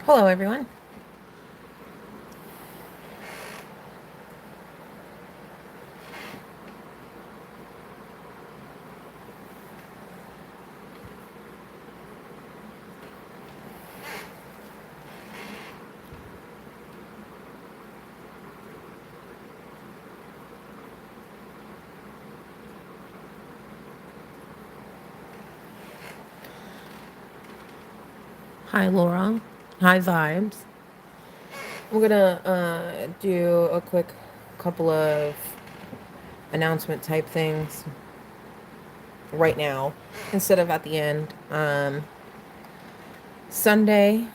Hello, everyone. Hi, Laura. Hi, Vibes. I'm gonna do a quick couple of announcement type things right now instead of at the end. Sunday,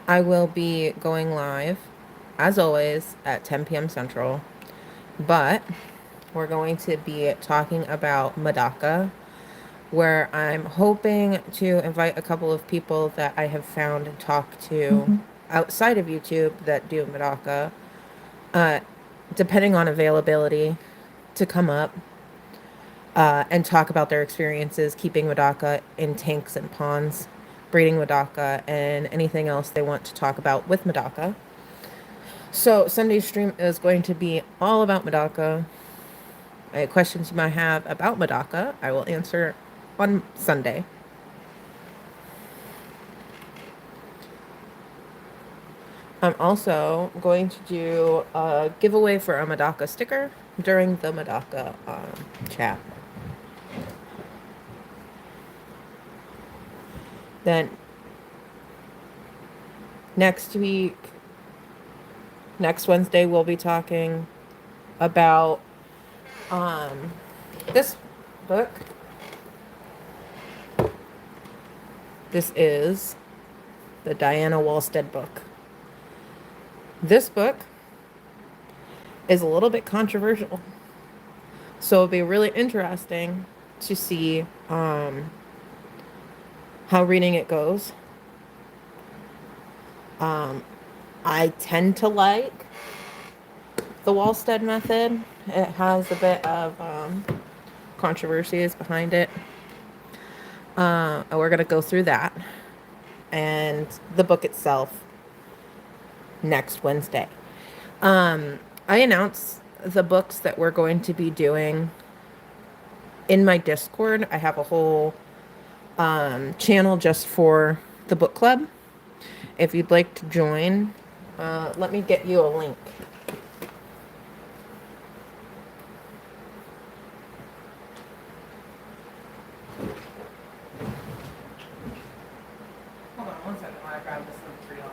I will be going live, as always, at 10 p.m. Central, but we're going to be talking about Madaka, where I'm hoping to invite a couple of people that I have found and talked to outside of YouTube that do Madaka, uh, depending on availability, to come up and talk about their experiences keeping Madaka in tanks and ponds, breeding Madaka, and anything else they want to talk about with Madaka. So Sunday's stream is going to be all about Madaka. Questions you might have about Madaka, I will answer on Sunday. I'm also going to do a giveaway for a Madaka sticker during the Madaka chat. Then next week, next Wednesday, we'll be talking about this book. This is the Diana Wallstead book. This book is a little bit controversial, so it'll be really interesting to see how reading it goes. I tend to like the Wallstead method. It has a bit of controversies behind it. We're going to go through that and the book itself next Wednesday. I announced the books that we're going to be doing in my Discord. I have a whole channel just for the book club. If you'd like to join, let me get you a link. Hold on one second while I grab this link for y'all.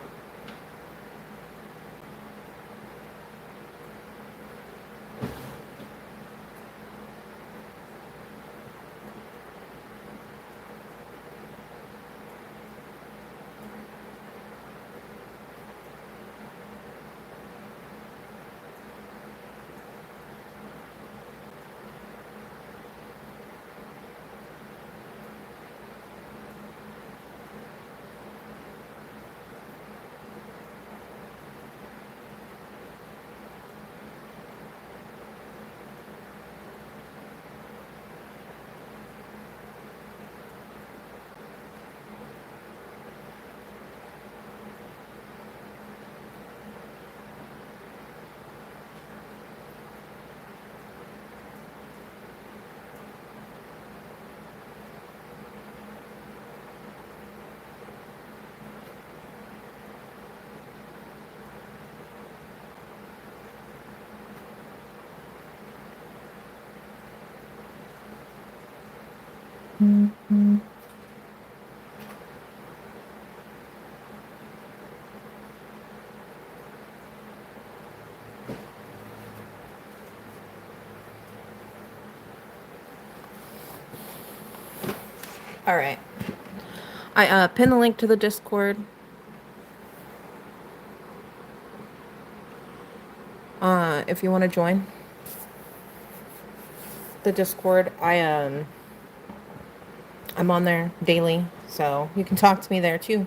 All right. I pinned the link to the Discord. If you want to join the Discord, I'm on there daily, so you can talk to me there too.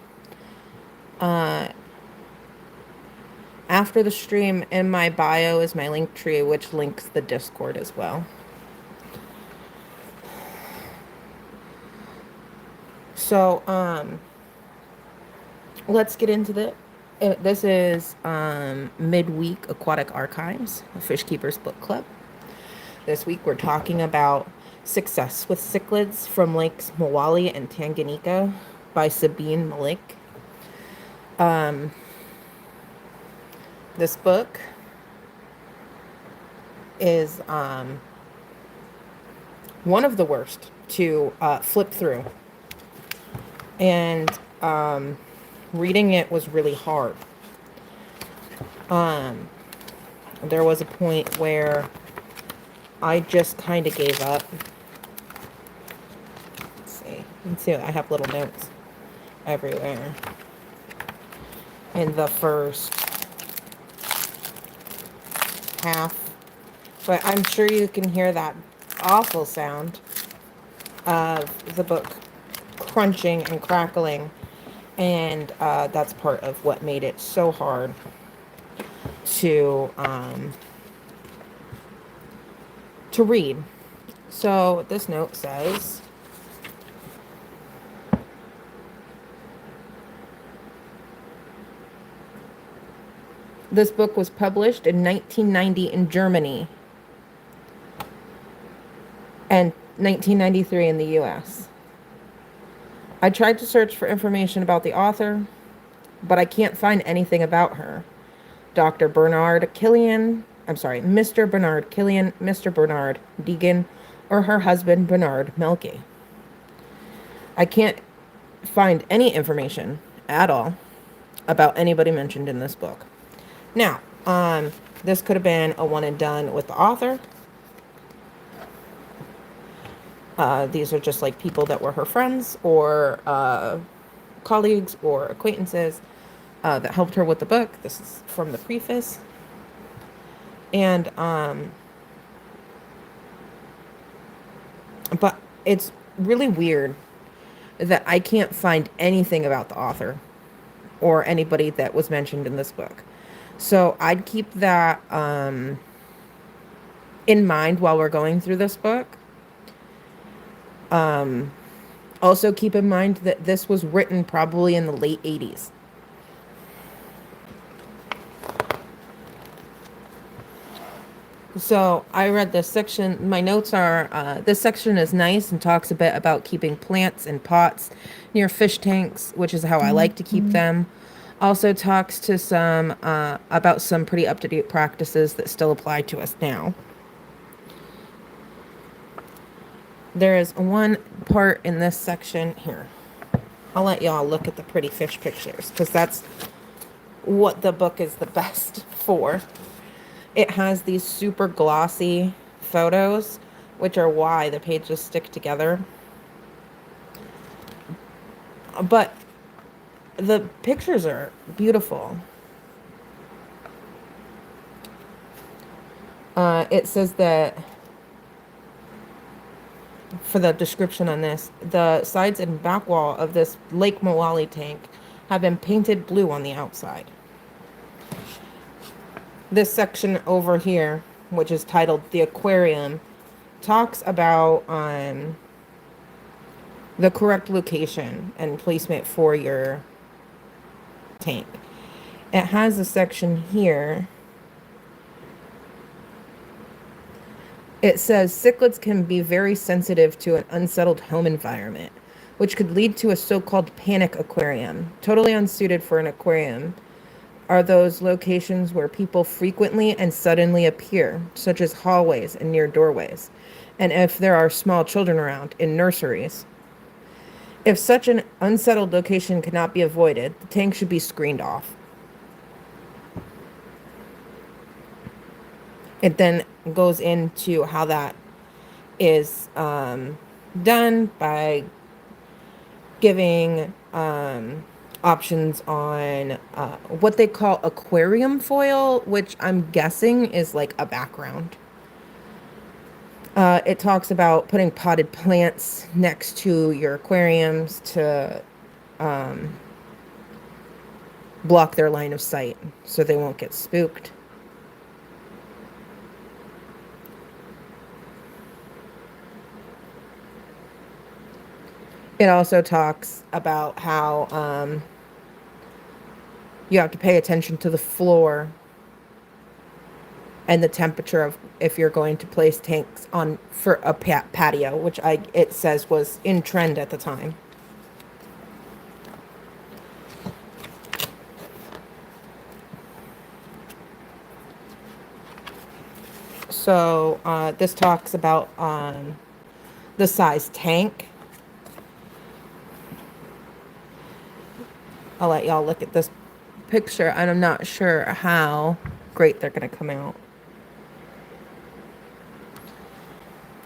After the stream, in my bio is my link tree, which links the Discord as well. So, let's get into this is Midweek Aquatic Archives, a Fishkeeper's book club. This week we're talking about Success with Cichlids from Lakes Mawali and Tanganyika by Sabine Malik. This book is one of the worst to flip through. And reading it was really hard. There was a point where I just kind of gave up. Let's see, I have little notes everywhere. In the first half, but I'm sure you can hear that awful sound of the book crunching and crackling, and that's part of what made it so hard to read. So this note says, this book was published in 1990 in Germany and 1993 in the US. I tried to search for information about the author, but I can't find anything about her. Mr. Bernard Killian, Mr. Bernard Deegan, or her husband, Bernard Melke. I can't find any information at all about anybody mentioned in this book. Now, this could have been a one and done with the author. These are just like people that were her friends or colleagues or acquaintances that helped her with the book. This is from the preface. And, but it's really weird that I can't find anything about the author or anybody that was mentioned in this book. So I'd keep that in mind while we're going through this book. Also keep in mind that this was written probably in the late 80s. So I read this section. My notes are, this section is nice and talks a bit about keeping plants in pots near fish tanks, which is how I like to keep them. Also talks to some about some pretty up-to-date practices that still apply to us now. There is one part in this section here. I'll let y'all look at the pretty fish pictures because that's what the book is the best for. It has these super glossy photos, which are why the pages stick together. But the pictures are beautiful. It says that, for the description on this, the sides and back wall of this Lake Mawali tank have been painted blue on the outside. This section over here, which is titled The Aquarium, talks about the correct location and placement for your tank. It has a section here. It says cichlids can be very sensitive to an unsettled home environment, which could lead to a so-called panic aquarium. Totally unsuited for an aquarium are those locations where people frequently and suddenly appear, such as hallways and near doorways, and if there are small children around, in nurseries. If such an unsettled location cannot be avoided, the tank should be screened off. It then goes into how that is done by giving options on what they call aquarium foil, which I'm guessing is like a background. It talks about putting potted plants next to your aquariums to block their line of sight so they won't get spooked. It also talks about how You have to pay attention to the floor and the temperature of if you're going to place tanks on for a patio, which it says was in trend at the time. So this talks about the size tank. I'll let y'all look at this picture, and I'm not sure how great they're going to come out.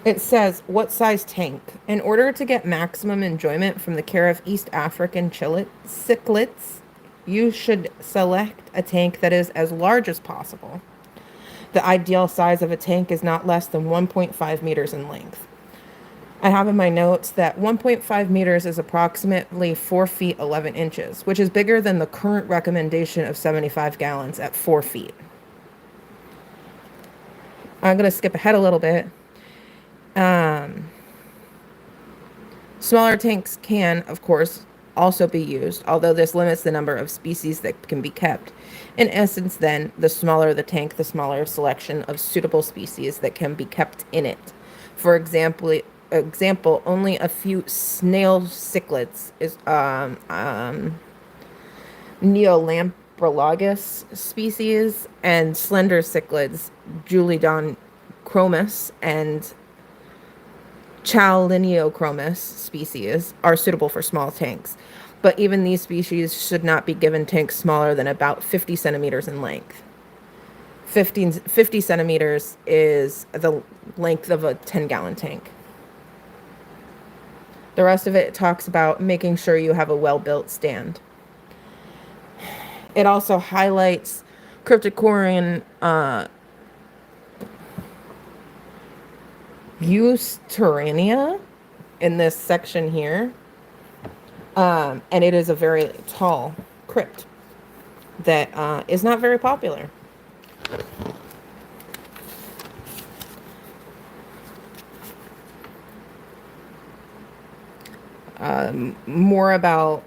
It says, what size tank? In order to get maximum enjoyment from the care of East African cichlids, you should select a tank that is as large as possible. The ideal size of a tank is not less than 1.5 meters in length. I have in my notes that 1.5 meters is approximately 4 feet 11 inches, which is bigger than the current recommendation of 75 gallons at 4 feet. I'm going to skip ahead a little bit. Smaller tanks can, of course, also be used, although this limits the number of species that can be kept. In essence, then, the smaller the tank, the smaller selection of suitable species that can be kept in it. For example, only a few snail cichlids is Neolamprologus species and slender cichlids, Julidon chromis and Challiniochromis species are suitable for small tanks, but even these species should not be given tanks smaller than about 50 centimeters in length. 50 centimeters is the length of a 10-gallon tank. The rest of it talks about making sure you have a well-built stand. It also highlights Cryptocorin Eusterania in this section here. And it is a very tall crypt that is not very popular. More about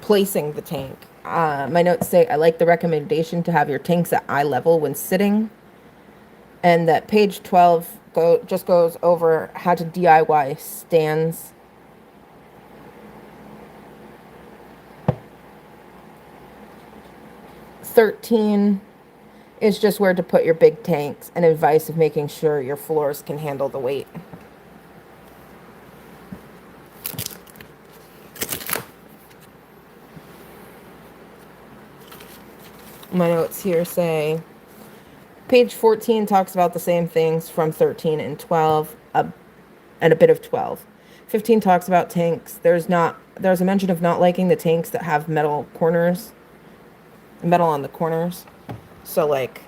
placing the tank. My notes say, I like the recommendation to have your tanks at eye level when sitting. And that page 12 just goes over how to DIY stands. "13 is just where to put your big tanks and advice of making sure your floors can handle the weight." My notes here say, page 14 talks about the same things from 13 and 12, and a bit of 12. 15 talks about tanks. There's a mention of not liking the tanks that have metal on the corners. So like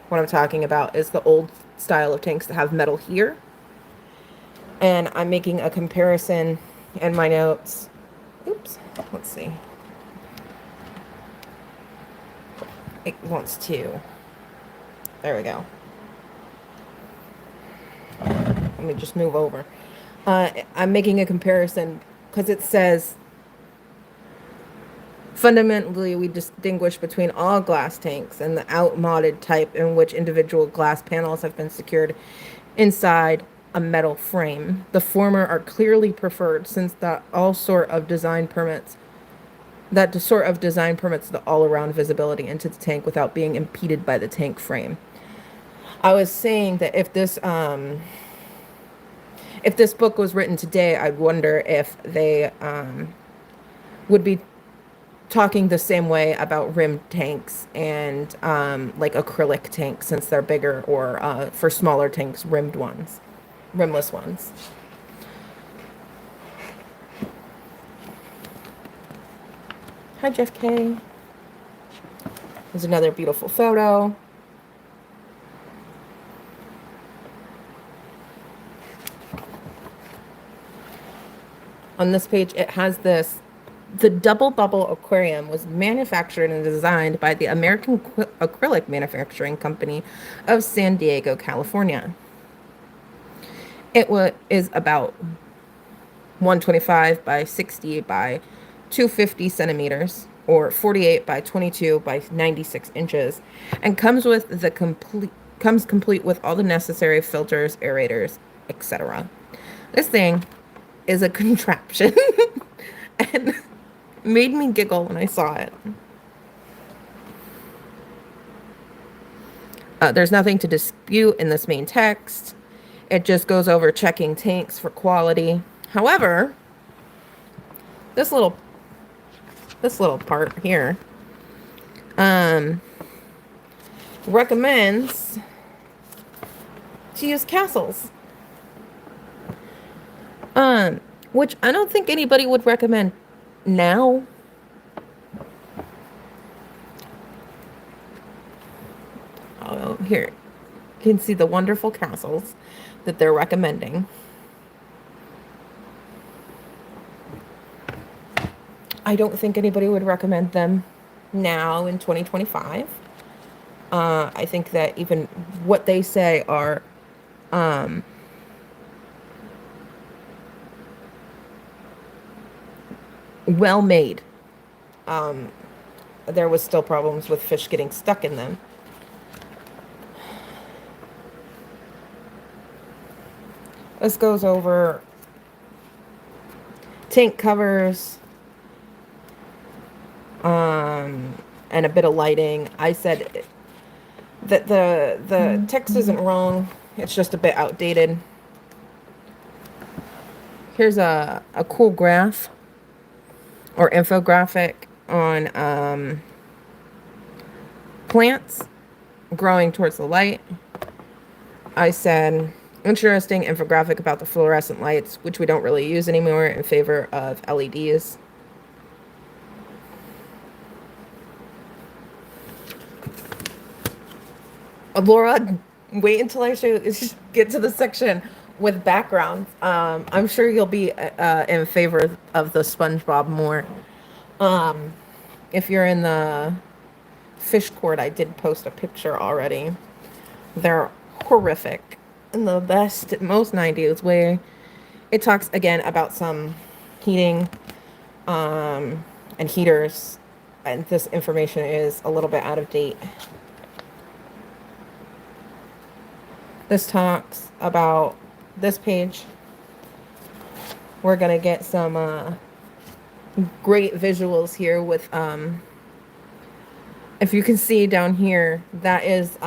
what I'm talking about is the old style of tanks that have metal here. And I'm making a comparison in my notes. Oops, let's see. It wants to. There we go. Let me just move over. I'm making a comparison because it says, fundamentally, we distinguish between all glass tanks and the outmoded type in which individual glass panels have been secured inside a metal frame. The former are clearly preferred since the sort of design permits the all-around visibility into the tank without being impeded by the tank frame. I was saying that if this book was written today, I'd wonder if they would be talking the same way about rimmed tanks and like acrylic tanks since they're bigger, or for smaller tanks, rimless ones. Hi, Jeff K. There's another beautiful photo. On this page, it has this. The double bubble aquarium was manufactured and designed by the American Acrylic Manufacturing Company of San Diego, California. It is about 125 by 60 by 250 centimeters or 48 by 22 by 96 inches, and comes complete with all the necessary filters, aerators, etc. This thing is a contraption and made me giggle when I saw it. There's nothing to dispute in this main text. It just goes over checking tanks for quality. However, this little part here recommends to use castles, which I don't think anybody would recommend now. Oh, here you can see the wonderful castles that they're recommending. I don't think anybody would recommend them now in 2025. I think that even what they say are well made. There was still problems with fish getting stuck in them. This goes over tank covers, and a bit of lighting. I said that the text isn't wrong. It's just a bit outdated. Here's a cool graph or infographic on plants growing towards the light. I said, interesting infographic about the fluorescent lights, which we don't really use anymore, in favor of LEDs. Laura, wait until I get to the section with backgrounds. I'm sure you'll be in favor of the SpongeBob more. If you're in the fish court, I did post a picture already. They're horrific in the best, most 90s way. It talks again about some heating and heaters, and this information is a little bit out of date. This talks about this page. We're gonna get some great visuals here with if you can see down here, that is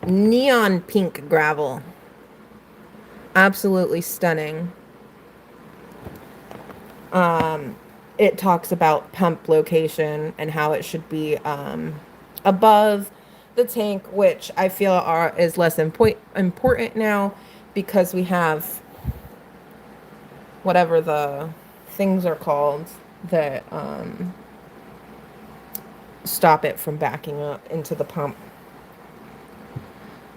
neon pink gravel. Absolutely stunning. It talks about pump location and how it should be above the tank, which I feel is less important now, because we have whatever the things are called that stop it from backing up into the pump.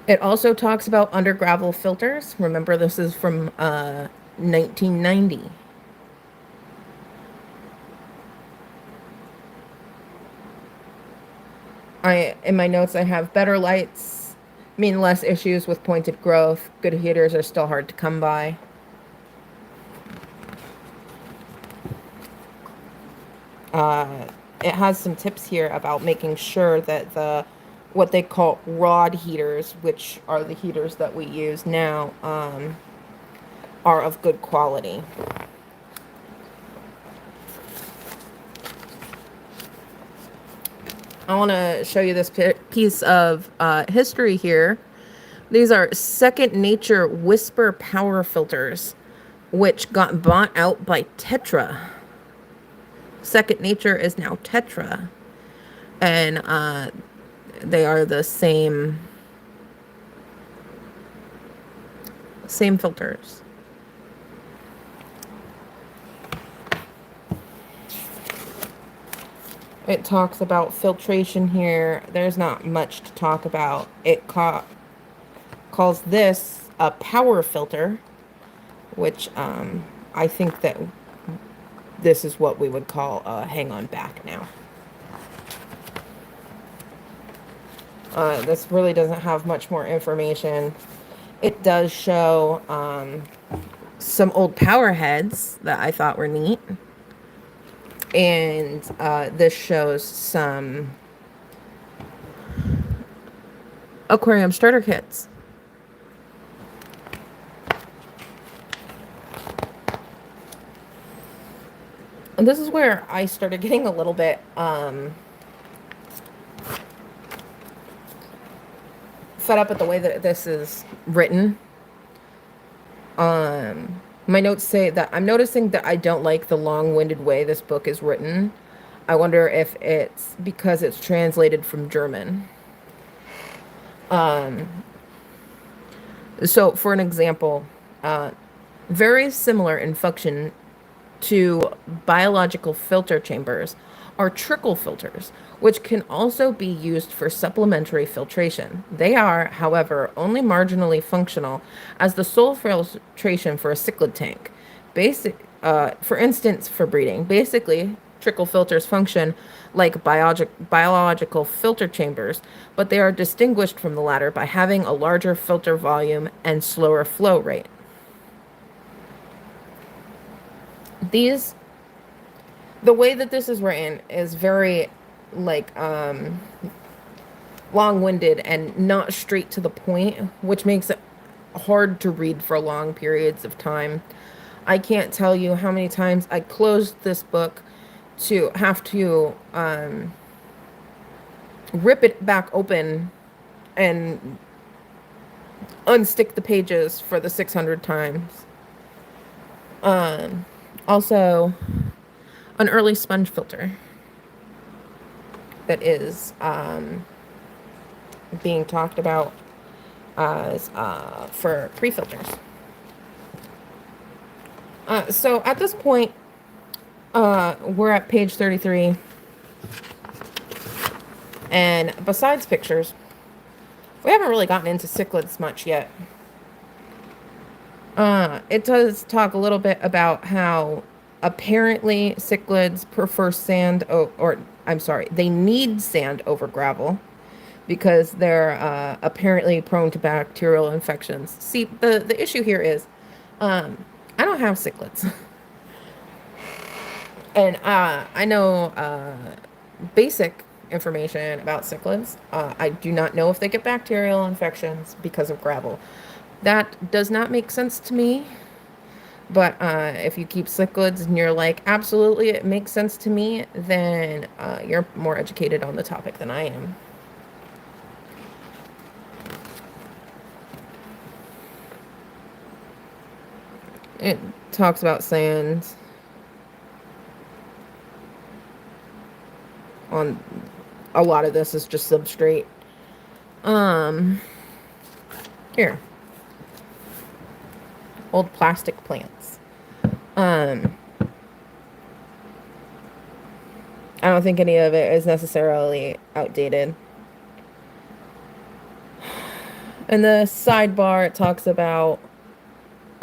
It also talks about under gravel filters. Remember, this is from 1990. In my notes, I have better lights mean less issues with pointed growth. Good heaters are still hard to come by. It has some tips here about making sure that what they call rod heaters, which are the heaters that we use now, are of good quality. I want to show you this piece of history here. These are Second Nature Whisper Power Filters, which got bought out by Tetra. Second Nature is now Tetra. And they are the same filters. It talks about filtration here. There's not much to talk about. It calls this a power filter, which I think that this is what we would call a hang on back now. This really doesn't have much more information. It does show some old power heads that I thought were neat. And this shows some aquarium starter kits. And this is where I started getting a little bit fed up with the way that this is written. My notes say that I'm noticing that I don't like the long-winded way this book is written. I wonder if it's because it's translated from German. So for an example, very similar in function to biological filter chambers are trickle filters, which can also be used for supplementary filtration. They are, however, only marginally functional as the sole filtration for a cichlid tank. For instance, for breeding. Basically, trickle filters function like biological filter chambers, but they are distinguished from the latter by having a larger filter volume and slower flow rate. The way that this is written is very like long-winded and not straight to the point, which makes it hard to read for long periods of time. I can't tell you how many times I closed this book to have to rip it back open and unstick the pages for the 600 times. Also, an early sponge filter that is being talked about as for pre-filters. So at this point, we're at page 33. And besides pictures, we haven't really gotten into cichlids much yet. It does talk a little bit about how apparently cichlids prefer sand, they need sand over gravel because they're apparently prone to bacterial infections. See, the issue here is I don't have cichlids. And I know basic information about cichlids. I do not know if they get bacterial infections because of gravel. That does not make sense to me. But if you keep cichlids and you're like, absolutely, it makes sense to me, then you're more educated on the topic than I am. It talks about sand on a lot of this is just substrate. Here. Old plastic plants. I don't think any of it is necessarily outdated. In the sidebar, it talks about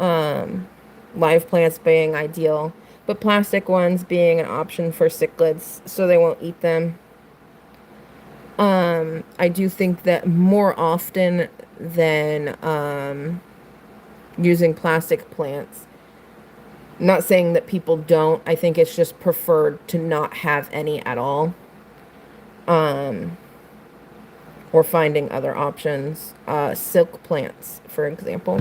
live plants being ideal, but plastic ones being an option for cichlids so they won't eat them. I do think that more often than using plastic plants, not saying that people don't, I think it's just preferred to not have any at all. Or finding other options. Silk plants, for example.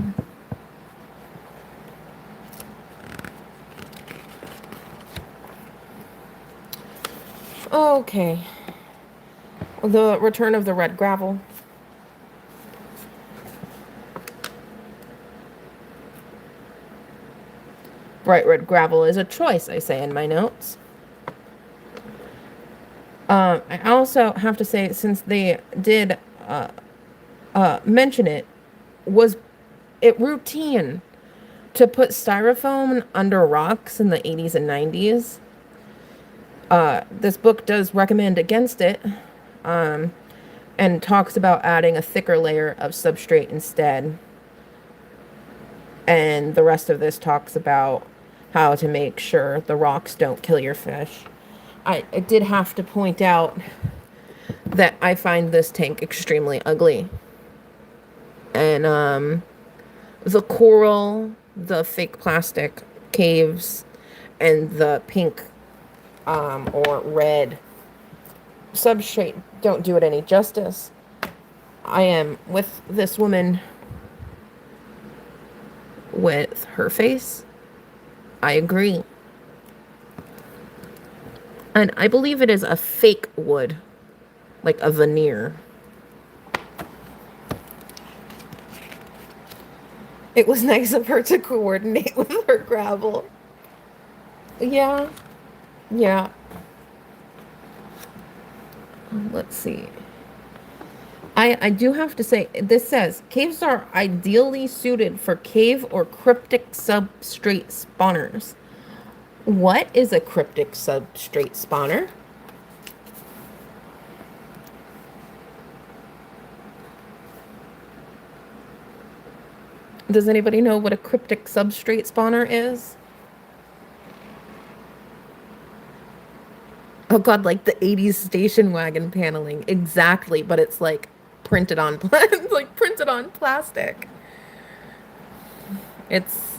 Okay. The return of the red gravel. Bright red gravel is a choice, I say in my notes. I also have to say, since they did mention it, was it routine to put styrofoam under rocks in the 80s and 90s? This book does recommend against it, and talks about adding a thicker layer of substrate instead. And the rest of this talks about how to make sure the rocks don't kill your fish. I did have to point out that I find this tank extremely ugly. And the coral, the fake plastic caves, and the pink or red substrate don't do it any justice. I am with this woman with her face. I agree. And I believe it is a fake wood, like a veneer. It was nice of her to coordinate with her gravel. Yeah, yeah. Let's see. I do have to say, this says, caves are ideally suited for cave or cryptic substrate spawners. What is a cryptic substrate spawner? Does anybody know what a cryptic substrate spawner is? Oh god, like the 80s station wagon paneling. Exactly, but it's like printed on like printed on plastic. It's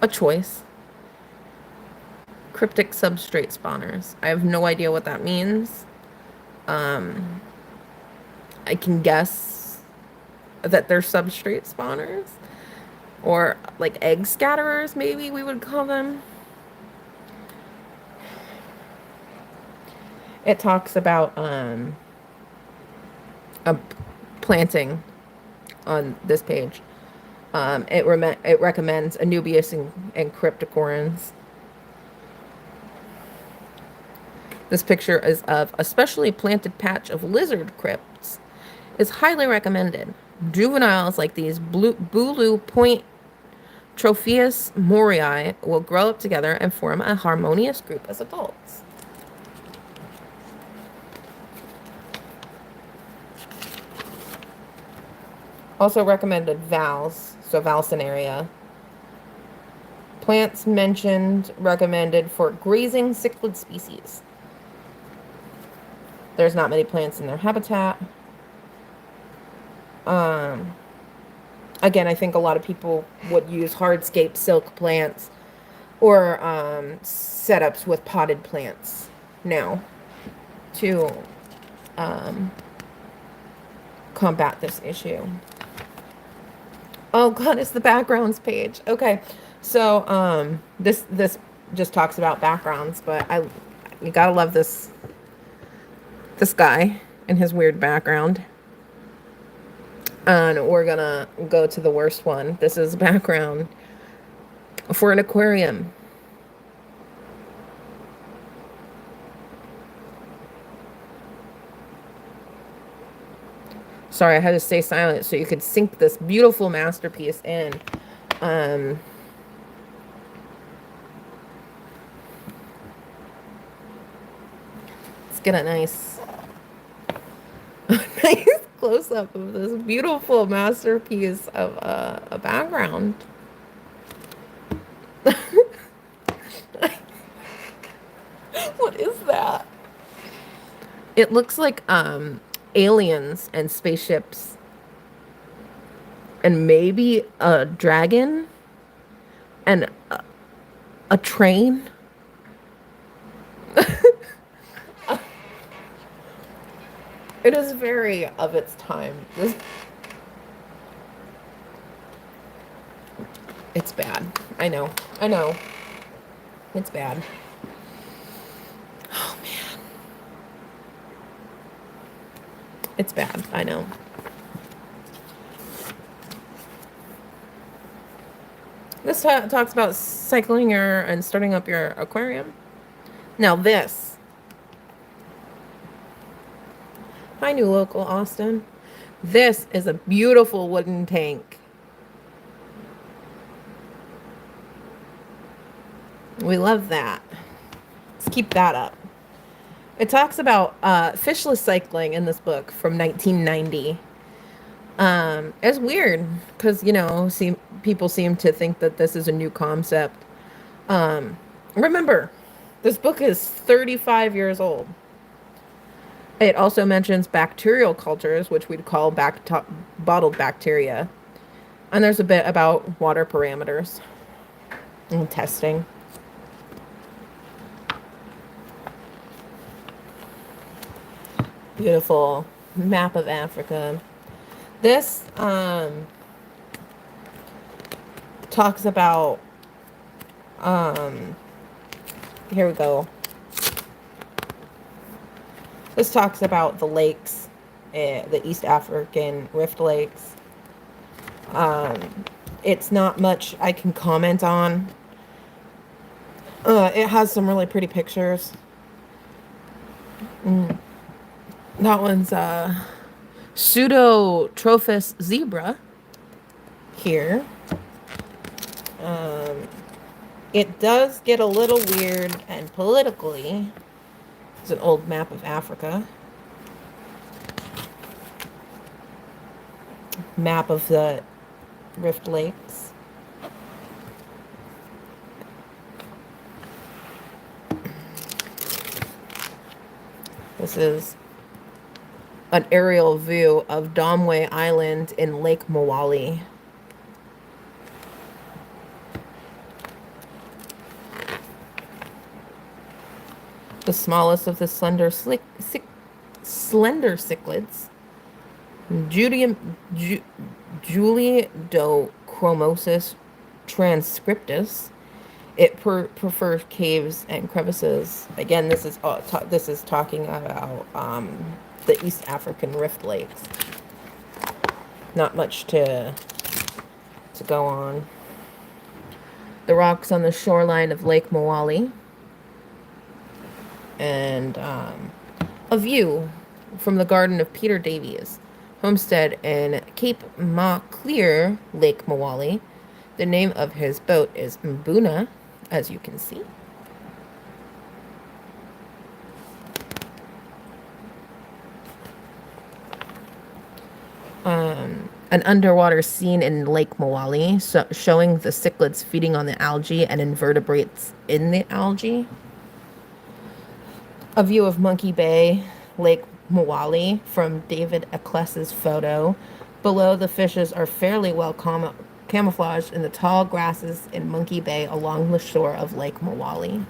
a choice. Cryptic substrate spawners. I have no idea what that means. I can guess that they're substrate spawners. Or like egg scatterers, maybe we would call them. It talks about a planting on this page. It recommends Anubias and Cryptocoryns. This picture is of a specially planted patch of lizard crypts. Is highly recommended. Juveniles like these Bulu Point Tropheus morii will grow up together and form a harmonious group as adults. Also recommended vals, so Valsinaria. Plants mentioned recommended for grazing cichlid species. There's not many plants in their habitat. Again, I think a lot of people would use hardscape silk plants or setups with potted plants now to combat this issue. Oh god, it's the backgrounds page. Okay, so this just talks about backgrounds, but you gotta love this guy and his weird background. And we're gonna go to the worst one. This is background for an aquarium. Sorry, I had to stay silent so you could sink this beautiful masterpiece in. Let's get a nice close-up of this beautiful masterpiece of a background. What is that? It looks like aliens and spaceships and maybe a dragon and a train. It is very of its time. It's bad. I know. It's bad. Oh man. It's bad. I know. This talks about cycling and starting up your aquarium. Now this. Hi, new local Austin. This is a beautiful wooden tank. We love that. Let's keep that up. It talks about fishless cycling in this book from 1990. It's weird because, people seem to think that this is a new concept. Remember, this book is 35 years old. It also mentions bacterial cultures, which we'd call bottled bacteria. And there's a bit about water parameters and testing. Beautiful map of Africa. This talks about, um, here we go. This talks about the lakes, the East African Rift Lakes. It's not much I can comment on. It has some really pretty pictures. That one's Pseudotrophus zebra here. It does get a little weird and politically. It's an old map of Africa. Map of the Rift Lakes. This is an aerial view of Domway Island in Lake Mawali. The smallest of the slender cichlids, Juliodochromosis transcriptus. It prefers caves and crevices. Again, this is talking about the East African Rift Lakes. Not much to go on. The rocks on the shoreline of Lake Mawali. And a view from the garden of Peter Davies' homestead in Cape Maclear, Lake Mawali. The name of his boat is Mbuna, as you can see. An underwater scene in Lake Mawali, showing the cichlids feeding on the algae and invertebrates in the algae. A view of Monkey Bay, Lake Mawali, from David Eccles's photo. Below, the fishes are fairly well camouflaged in the tall grasses in Monkey Bay along the shore of Lake Mawali.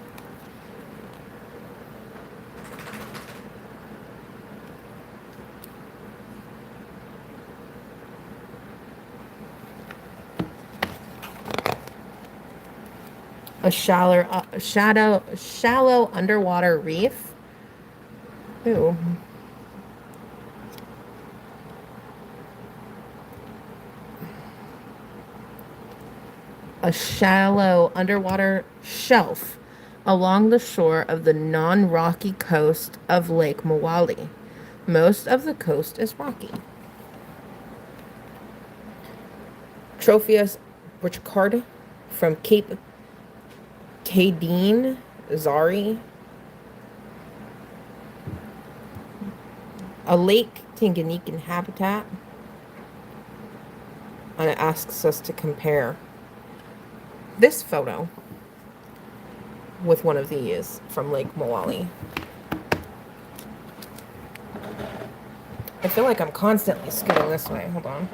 A shallow underwater reef. Ooh. A shallow underwater shelf along the shore of the non-rocky coast of Lake Mawali. Most of the coast is rocky. Tropheus Burchard from Cape Kadeen, Zari. A Lake Tanganyikan habitat. And it asks us to compare this photo with one of these from Lake Mawali. I feel like I'm constantly scooting this way. Hold on.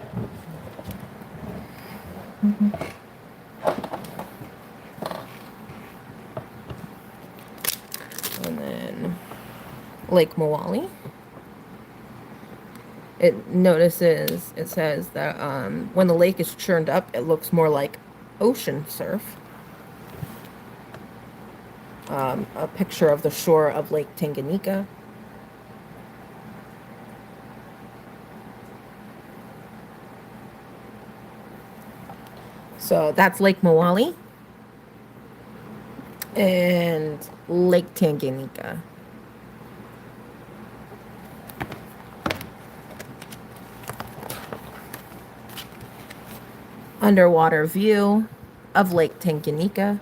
And then Lake Mawali. It says that when the lake is churned up, it looks more like ocean surf. A picture of the shore of Lake Tanganyika. So that's Lake Mawali and Lake Tanganyika. Underwater view of Lake Tanganyika.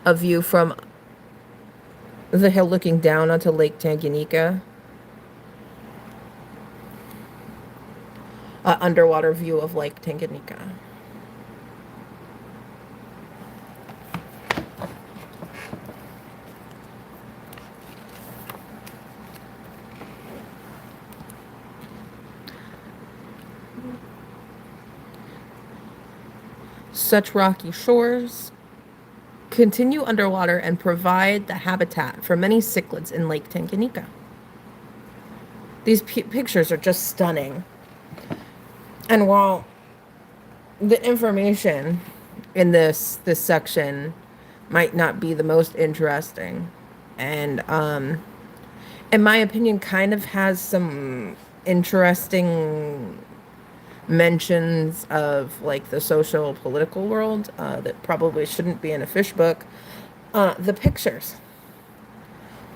A view from the hill looking down onto Lake Tanganyika. Underwater view of Lake Tanganyika. Such rocky shores, continue underwater and provide the habitat for many cichlids in Lake Tanganyika. These pictures are just stunning. And while the information in this section might not be the most interesting, and in my opinion kind of has some interesting mentions of like the social political world that probably shouldn't be in a fish book, the pictures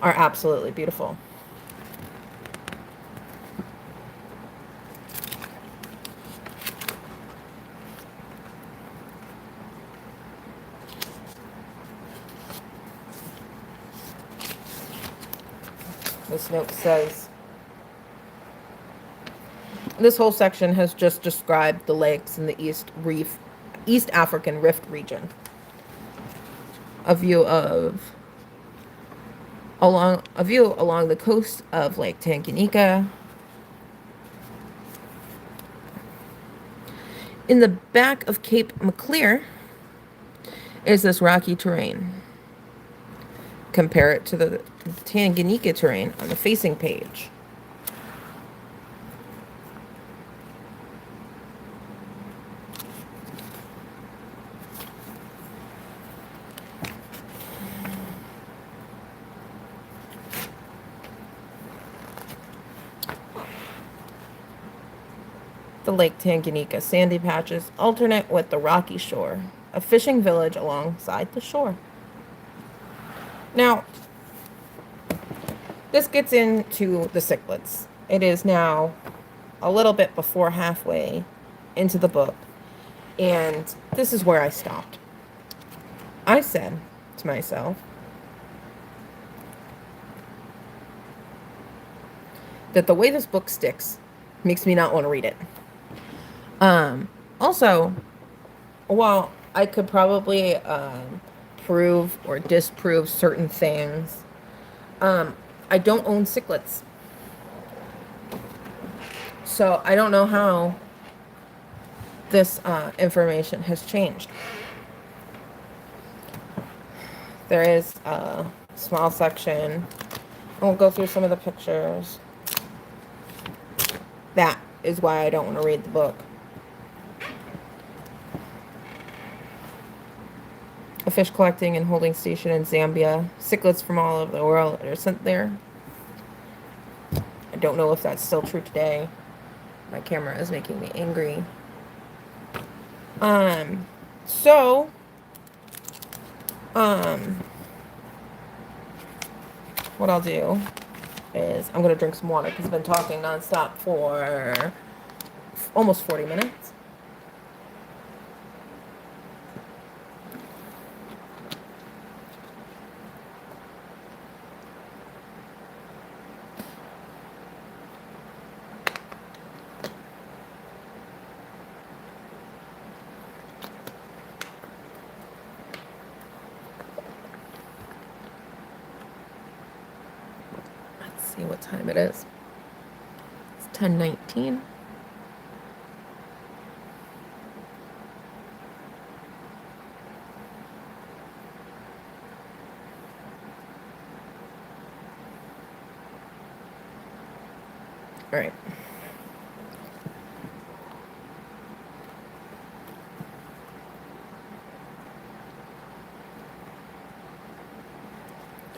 are absolutely beautiful. This note says, this whole section has just described the lakes in the East African Rift region. A view along the coast of Lake Tanganyika. In the back of Cape Maclear is this rocky terrain. Compare it to the Tanganyika terrain on the facing page. The Lake Tanganyika sandy patches alternate with the rocky shore, a fishing village alongside the shore. Now, this gets into the cichlids. It is now a little bit before halfway into the book, and this is where I stopped. I said to myself that the way this book sticks makes me not want to read it. Also, while I could probably prove or disprove certain things, I don't own cichlids. So I don't know how this information has changed. There is a small section. We'll go through some of the pictures. That is why I don't want to read the book. A fish collecting and holding station in Zambia. Cichlids from all over the world are sent there. I don't know if that's still true today. My camera is making me angry. What I'll do is I'm going to drink some water because I've been talking nonstop for almost 40 minutes. See what time it is. It's 10:19. All right.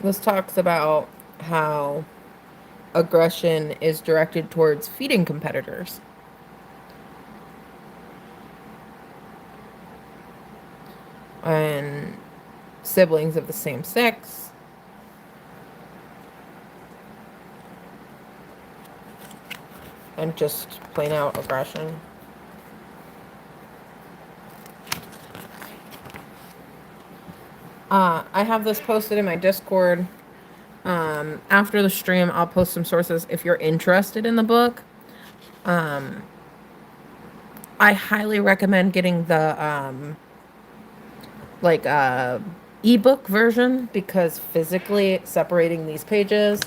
This talks about how aggression is directed towards feeding competitors. And siblings of the same sex. And just plain out aggression. I have this posted in my Discord. After the stream, I'll post some sources if you're interested in the book. I highly recommend getting the ebook version because physically separating these pages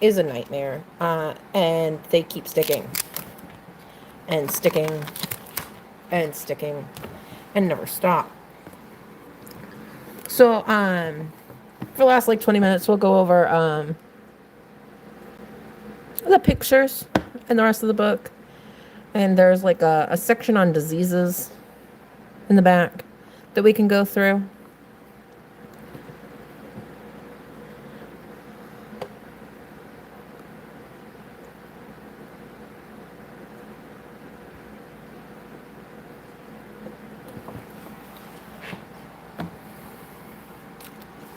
is a nightmare. And they keep sticking and sticking and sticking and never stop. So, for the last like 20 minutes, we'll go over the pictures and the rest of the book. And there's like a section on diseases in the back that we can go through.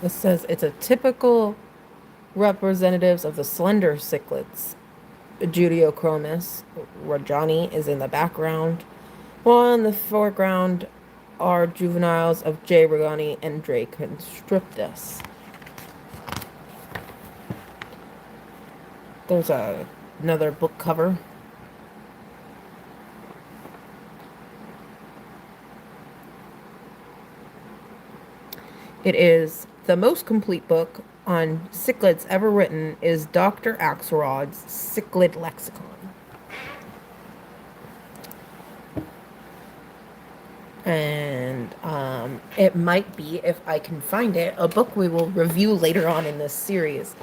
This says it's a typical representatives of the slender cichlids. Judiochromis rajani is in the background, while in the foreground are juveniles of J. regani and J. constrictus. There's another book cover. It is the most complete book on cichlids ever written is Dr. Axelrod's Cichlid Lexicon. And it might be, if I can find it, a book we will review later on in this series.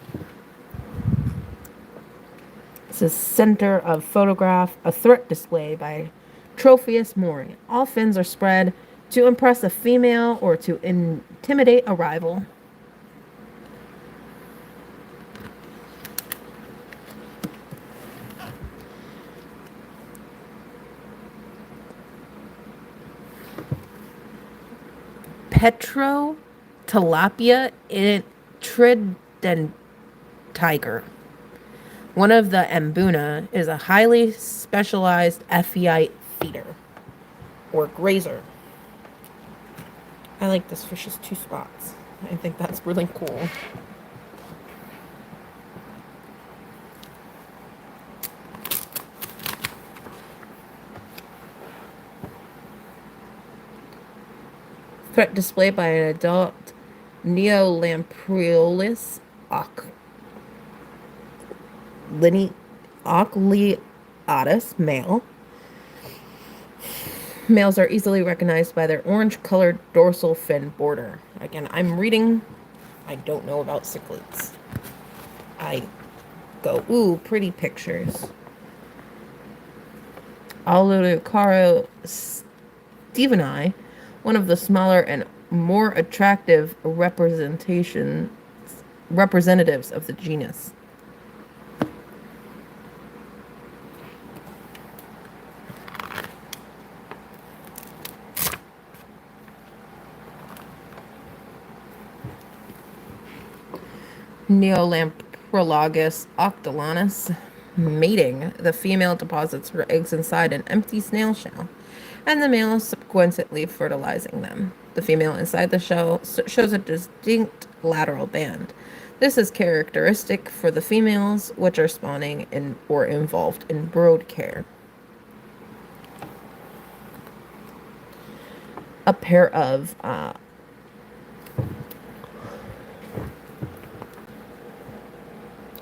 It's a center of photograph, a threat display by Trophius Mori. All fins are spread to impress a female or to intimidate a rival. Petro tilapia tridentiger. One of the Mbuna is a highly specialized epiphyte feeder or grazer. I like this fish's 2 spots. I think that's really cool. Threat displayed by an adult Neolampriolis ocliatus male. Males are easily recognized by their orange-colored dorsal fin border. Again, I'm reading. I don't know about cichlids. I go, ooh, pretty pictures. Auludicaro steveni, one of the smaller and more attractive representatives of the genus. Neolamprologus octolanus. Mating. The female deposits her eggs inside an empty snail shell, and the male subsequently fertilizing them. The female inside the shell shows a distinct lateral band. This is characteristic for the females, which are spawning or involved in brood care. A pair of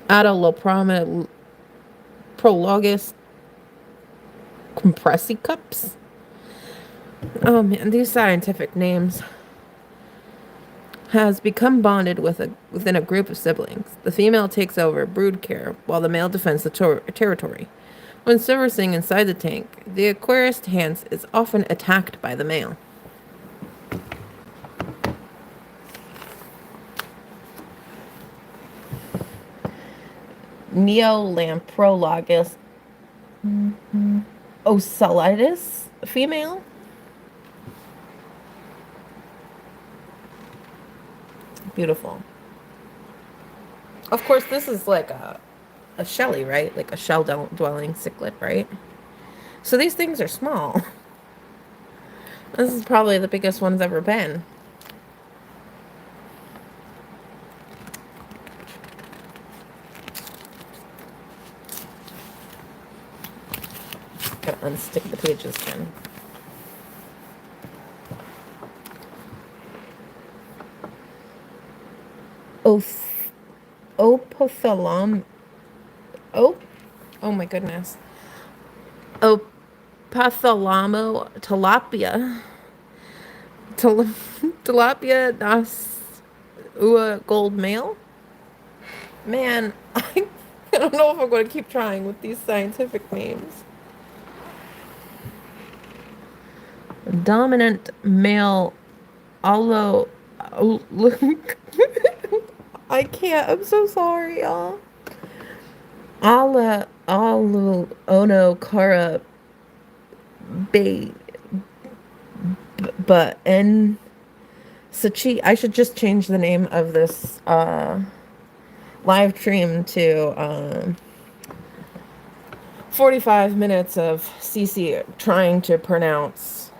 Adaloprologus compressicups. Oh man, these scientific names. Has become bonded within a group of siblings. The female takes over brood care while the male defends the territory. When servicing inside the tank, the aquarist hence is often attacked by the male. Neolamprologus ocellitis female. Beautiful. Of course, this is like a shelly, right? Like a shell-dwelling cichlid, right? So these things are small. This is probably the biggest one's ever been. Gotta unstick the pages again. Opothalom. Oh my goodness. Opothalamo tilapia. Tilapia das ua gold male. Man, I don't know if I'm going to keep trying with these scientific names. Dominant male, although, oh, look, I can't. I'm so sorry, y'all. Alu ono kara be, but and Sachi. I should just change the name of this live stream to 45 minutes of Cece trying to pronounce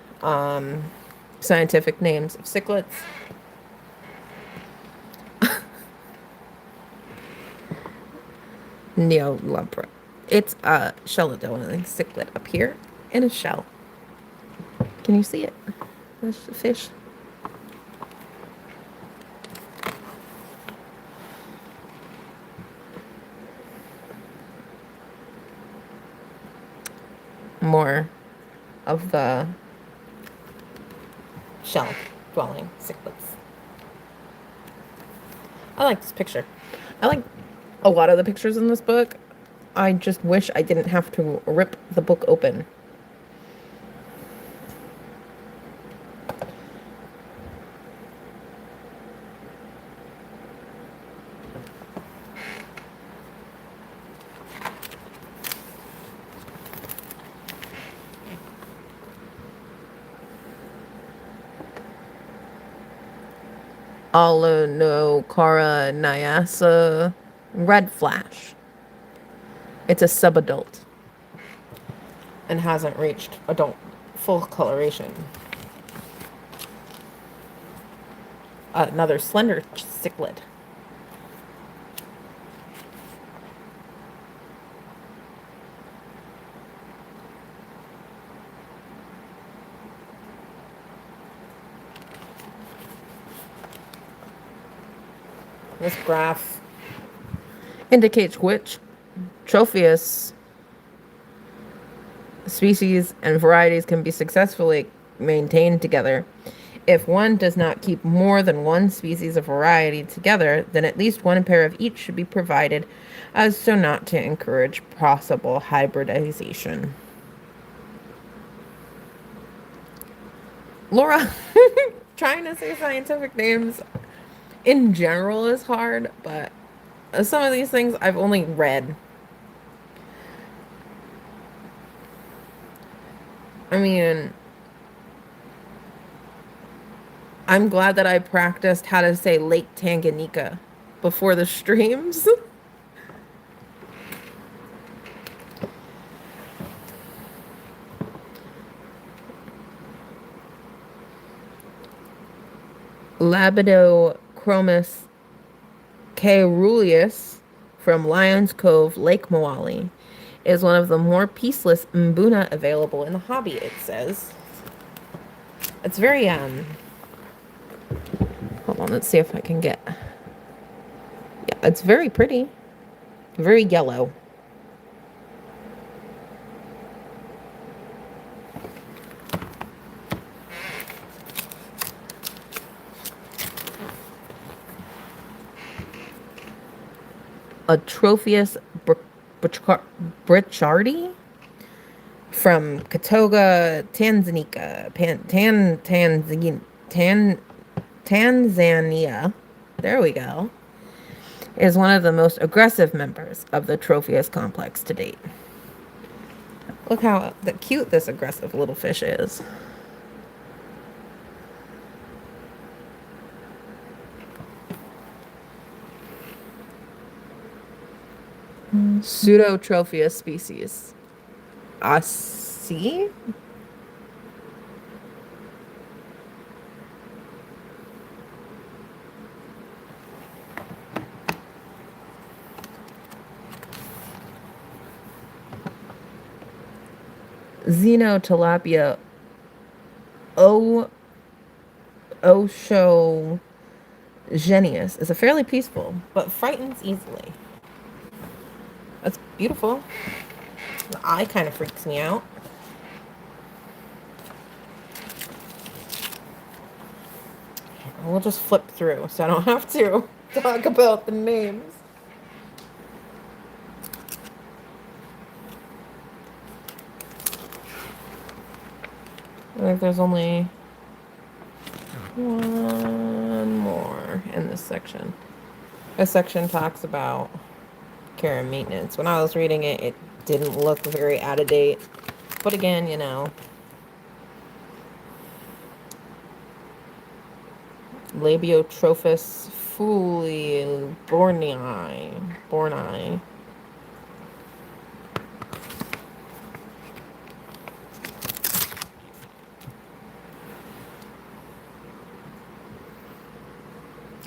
scientific names of cichlids. Neolabra. It's a Shelodonid cichlid up here in a shell. Can you see it? There's the fish. More of the shell dwelling cichlids. I like this picture. I like a lot of the pictures in this book. I just wish I didn't have to rip the book open. Alonokara Nyasa red flash. It's a subadult and hasn't reached adult full coloration. Another slender cichlid. This graph indicates which Tropheus species and varieties can be successfully maintained together. If one does not keep more than one species of variety together, then at least one pair of each should be provided as so not to encourage possible hybridization. Laura, trying to say scientific names in general is hard, but some of these things I've only read. I mean, I'm glad that I practiced how to say Lake Tanganyika before the streams. Labidochromis caeruleus from Lions Cove, Lake Moali, is one of the more peaceless mbuna available in the hobby, it says. It's very, hold on, let's see if I can get... Yeah, it's very pretty. Very yellow. Atrophius brichardi from Katoga, Tanzania. There we go. Is one of the most aggressive members of the Tropheus complex to date. Look how cute this aggressive little fish is. Pseudotropheus species. See? Xenotilapia oceogenius is a fairly peaceful, but frightens easily. That's beautiful. The eye kind of freaks me out. we'll just flip through so I don't have to talk about the names. I think there's only one more in this section. This section talks about care and maintenance. When I was reading it, it didn't look very out of date. But again, you know, Labiotrophus borni.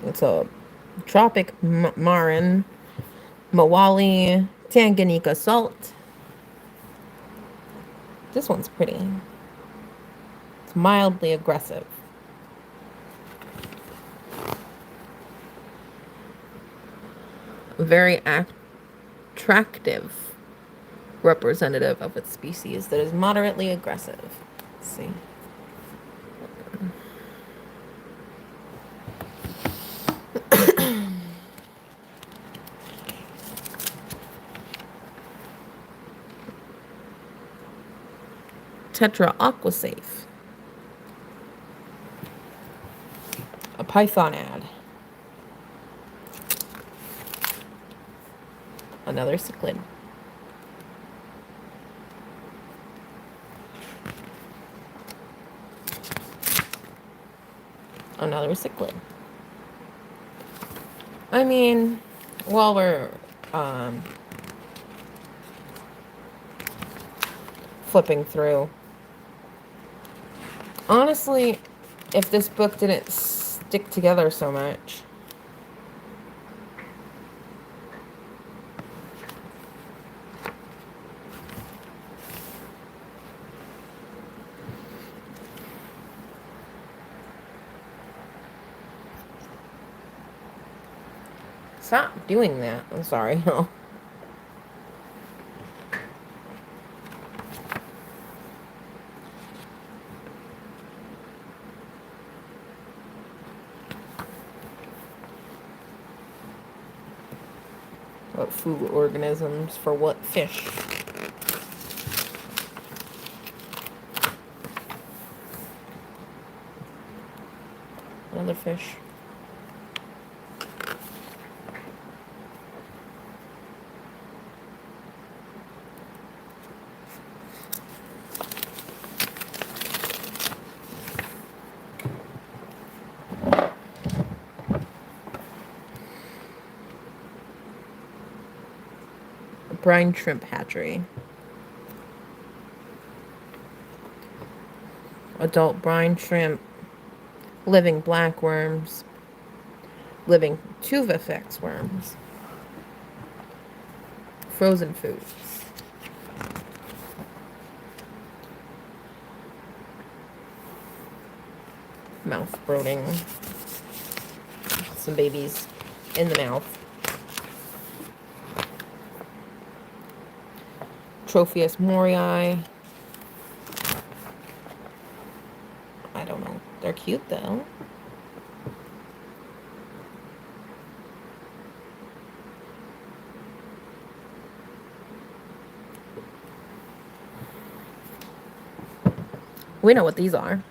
It's a tropic marine, Mawali, Tanganyika salt. This one's pretty. It's mildly aggressive. Very attractive representative of its species that is moderately aggressive. Let's see. Tetra aquasafe. A python ad. Another cichlid. Another cichlid. I mean, while we're flipping through, honestly, if this book didn't stick together so much, stop doing that. I'm sorry. What food organisms for what fish? Another fish. Brine shrimp hatchery. Adult brine shrimp, living black worms, living tuvifex worms, frozen foods. Mouth brooding. Some babies in the mouth. Tropheus morii. I don't know. They're cute though. We know what these are.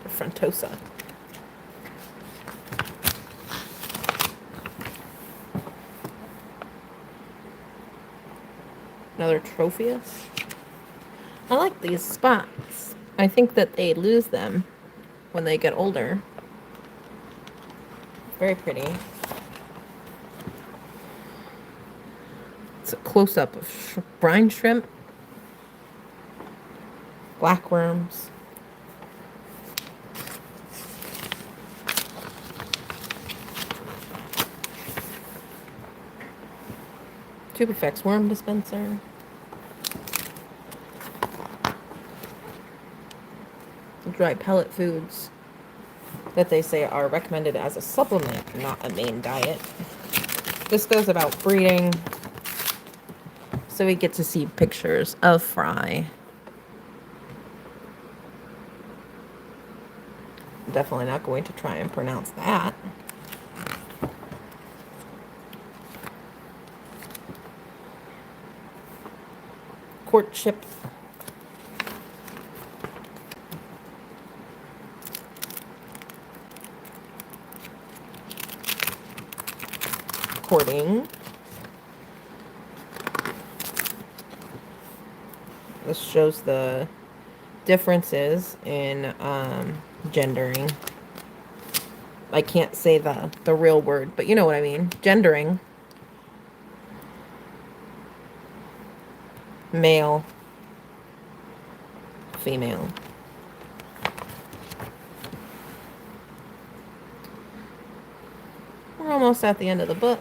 Frontosa. Another Tropheus. I like these spots. I think that they lose them when they get older. Very pretty. It's a close-up of brine shrimp, black worms, Tubifex worm dispenser, dry pellet foods that they say are recommended as a supplement, not a main diet. This goes about breeding, so we get to see pictures of fry. Definitely not going to try and pronounce that. Courtship. Courting. This shows the differences in gendering. I can't say the real word, but you know what I mean. Gendering. Male. Female. We're almost at the end of the book.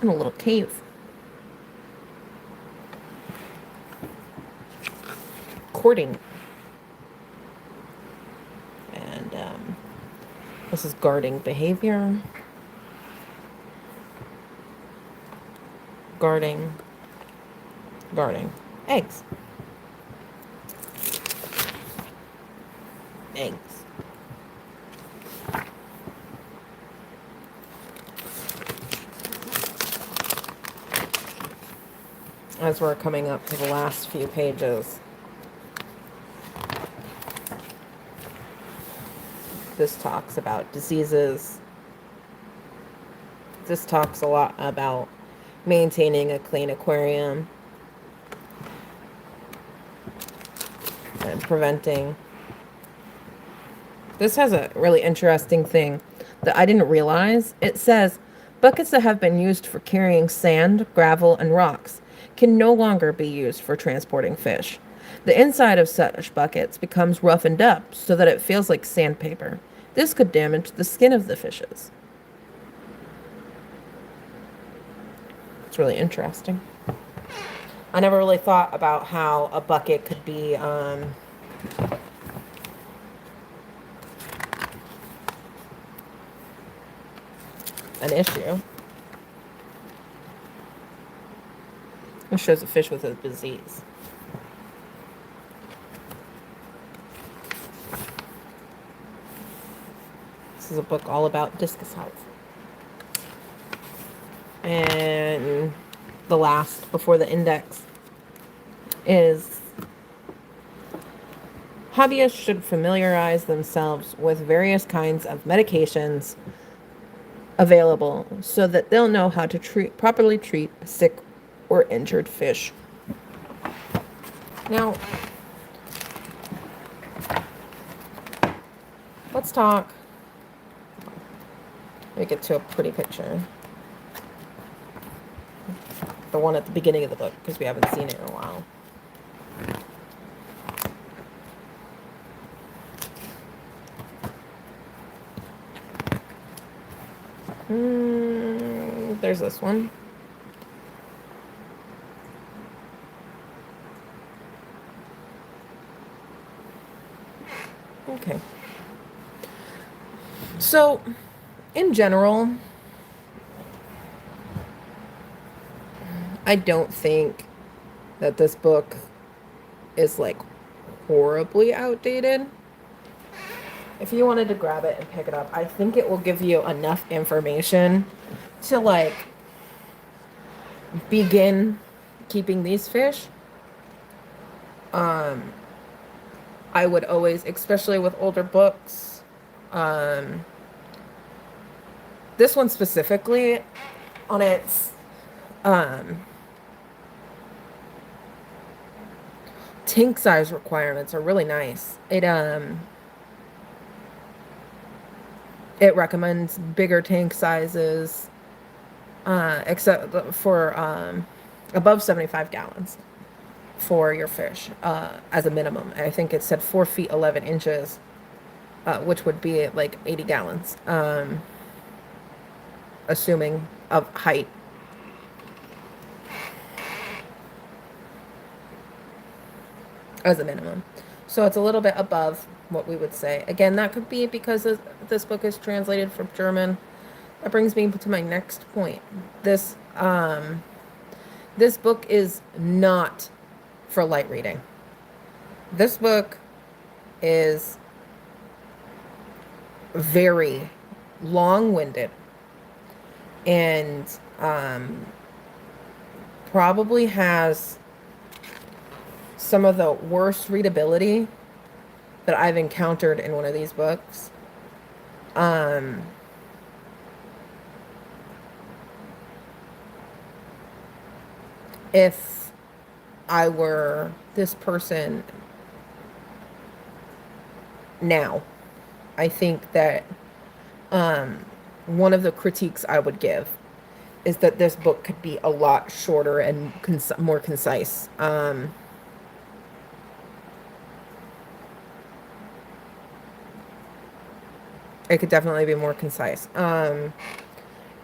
In a little cave. Courting. And this is guarding behavior. Guarding. Eggs. As we're coming up to the last few pages, this talks about diseases. This talks a lot about maintaining a clean aquarium and preventing. This has a really interesting thing that I didn't realize. It says buckets that have been used for carrying sand, gravel, and rocks can no longer be used for transporting fish. The inside of such buckets becomes roughened up so that it feels like sandpaper. This could damage the skin of the fishes. It's really interesting. I never really thought about how a bucket could be an issue. It shows a fish with a disease. This is a book all about discus health. And the last before the index is hobbyists should familiarize themselves with various kinds of medications available so that they'll know how to properly treat sick or injured fish. Now, let's talk. Let me get to a pretty picture. The one at the beginning of the book, because we haven't seen it in a while. There's this one. Okay. So, in general, I don't think that this book is like horribly outdated. If you wanted to grab it and pick it up, I think it will give you enough information to like begin keeping these fish. I would always, especially with older books, this one specifically on its tank size requirements are really nice. It recommends bigger tank sizes, except for above 75 gallons for your fish as a minimum. I think it said 4 feet 11 inches, which would be like 80 gallons, assuming of height. As a minimum. So it's a little bit above what we would say. Again, that could be because this book is translated from German. That brings me to my next point. This book is not for light reading. This book is very long-winded and probably has some of the worst readability that I've encountered in one of these books. If I were this person now, I think that one of the critiques I would give is that this book could be a lot shorter and more concise. It could definitely be more concise.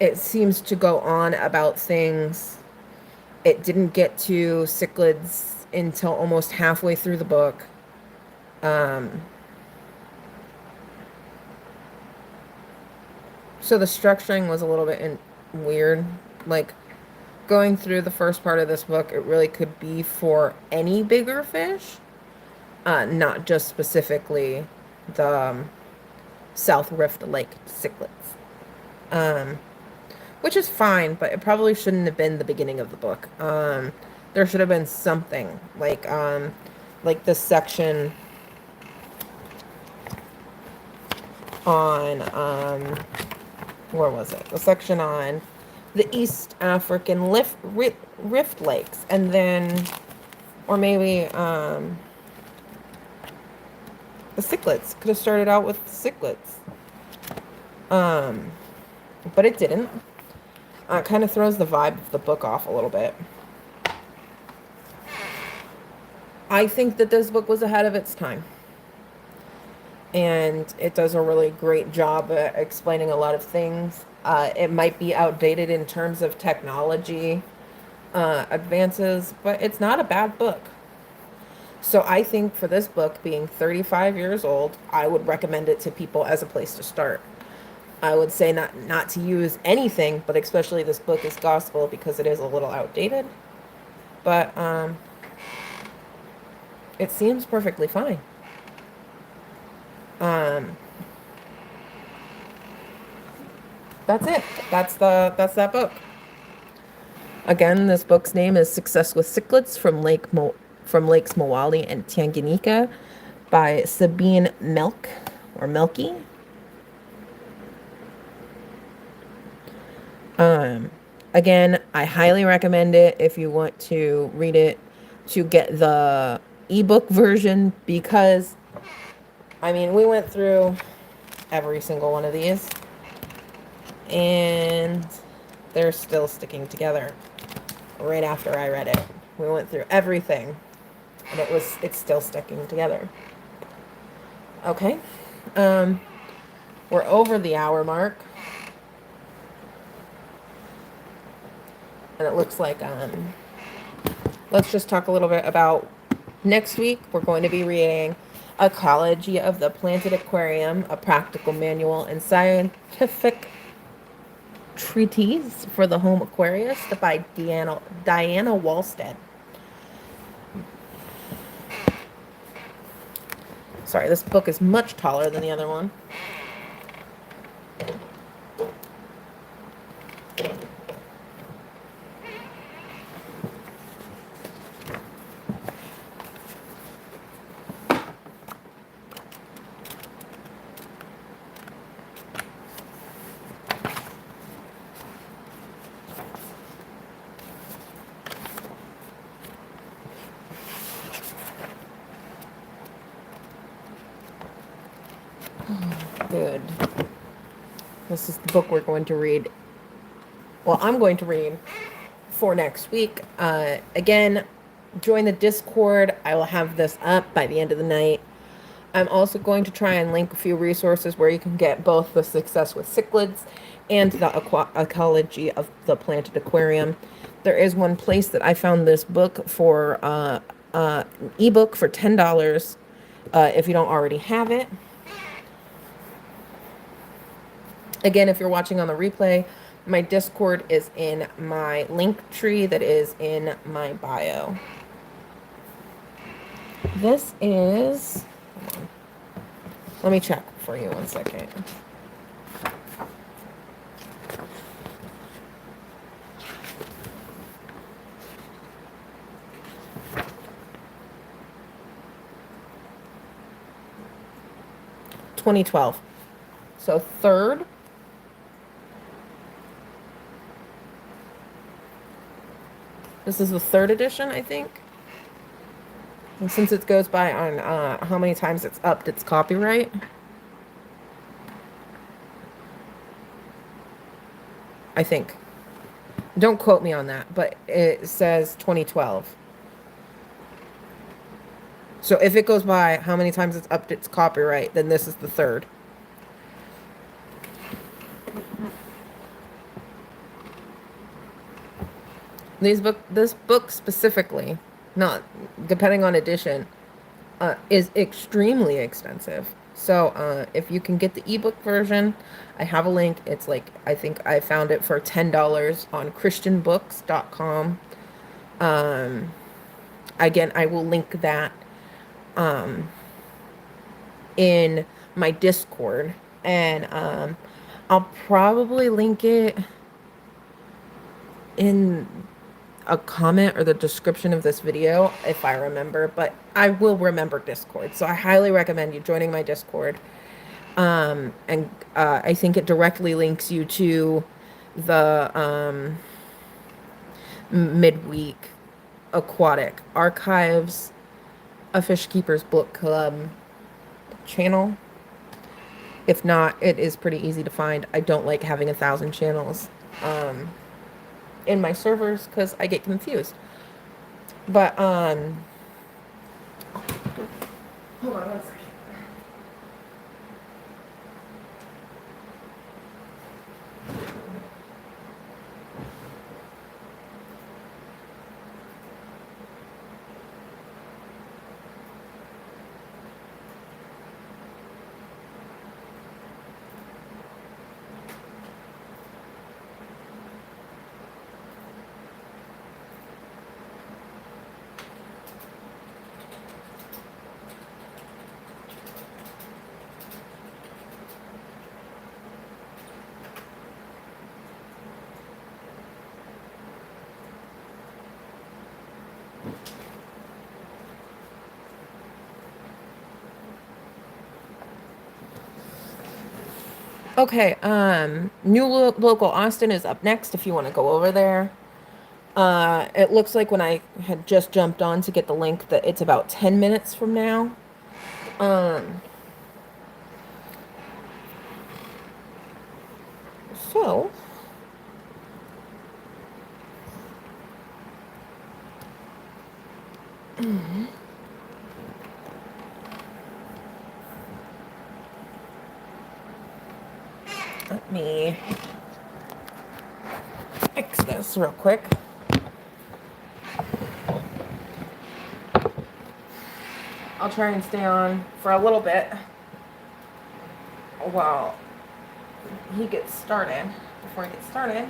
It seems to go on about things. It didn't get to cichlids until almost halfway through the book. So the structuring was a little bit weird. Like, going through the first part of this book, it really could be for any bigger fish, not just specifically the South Rift Lake cichlids. Which is fine, but it probably shouldn't have been the beginning of the book. There should have been something like this section on where was it? The section on the East African Rift Lakes, and then, or maybe the cichlids. Could have started out with cichlids. But it didn't. It kind of throws the vibe of the book off a little bit. I think that this book was ahead of its time. And it does a really great job at explaining a lot of things. It might be outdated in terms of technology advances, but it's not a bad book. So I think for this book being 35 years old, I would recommend it to people as a place to start. I would say not to use anything, but especially this book is gospel because it is a little outdated. But it seems perfectly fine. That's it. That's that book. Again, this book's name is Success with Cichlids from Lakes Mowali and Tanganyika by Sabine Melky. Again, I highly recommend it if you want to read it to get the ebook version, because I mean, we went through every single one of these and they're still sticking together right after I read it. We went through everything and it's still sticking together. Okay. We're over the hour mark. And it looks like, let's just talk a little bit about next week. We're going to be reading Ecology of the Planted Aquarium, a practical manual and scientific treatise for the home aquarist by Diana Wallstead. Sorry, this book is much taller than the other one. Good. This is the book we're going to read. Well, I'm going to read for next week. Again, join the Discord. I will have this up by the end of the night. I'm also going to try and link a few resources where you can get both the Success with Cichlids and the Ecology of the Planted Aquarium. There is one place that I found this book for an ebook for $10 if you don't already have it. Again, if you're watching on the replay, my Discord is in my link tree that is in my bio. This is... Hold on. Let me check for you 1 second. $2012. So third. This is the third edition, I think. And since it goes by on how many times it's upped its copyright. I think. Don't quote me on that, but it says 2012. So if it goes by how many times it's upped its copyright, then this is the third. This book specifically, not depending on edition, is extremely expensive. So if you can get the ebook version, I have a link. It's like, I think I found it for $10 on christianbooks.com. Again, I will link that in my Discord, and I'll probably link it in a comment or the description of this video if I remember, but I will remember Discord. So I highly recommend you joining my Discord. And I think it directly links you to the Midweek Aquatic Archives, a Fishkeeper's Book Club channel. If not, it is pretty easy to find. I don't like having 1,000 channels in my servers because I get confused. But hold on 1 second. Okay, New Local Austin is up next if you want to go over there. It looks like when I had just jumped on to get the link that it's about 10 minutes from now. So let me fix this real quick. I'll try and stay on for a little bit while he gets started. Before he gets started,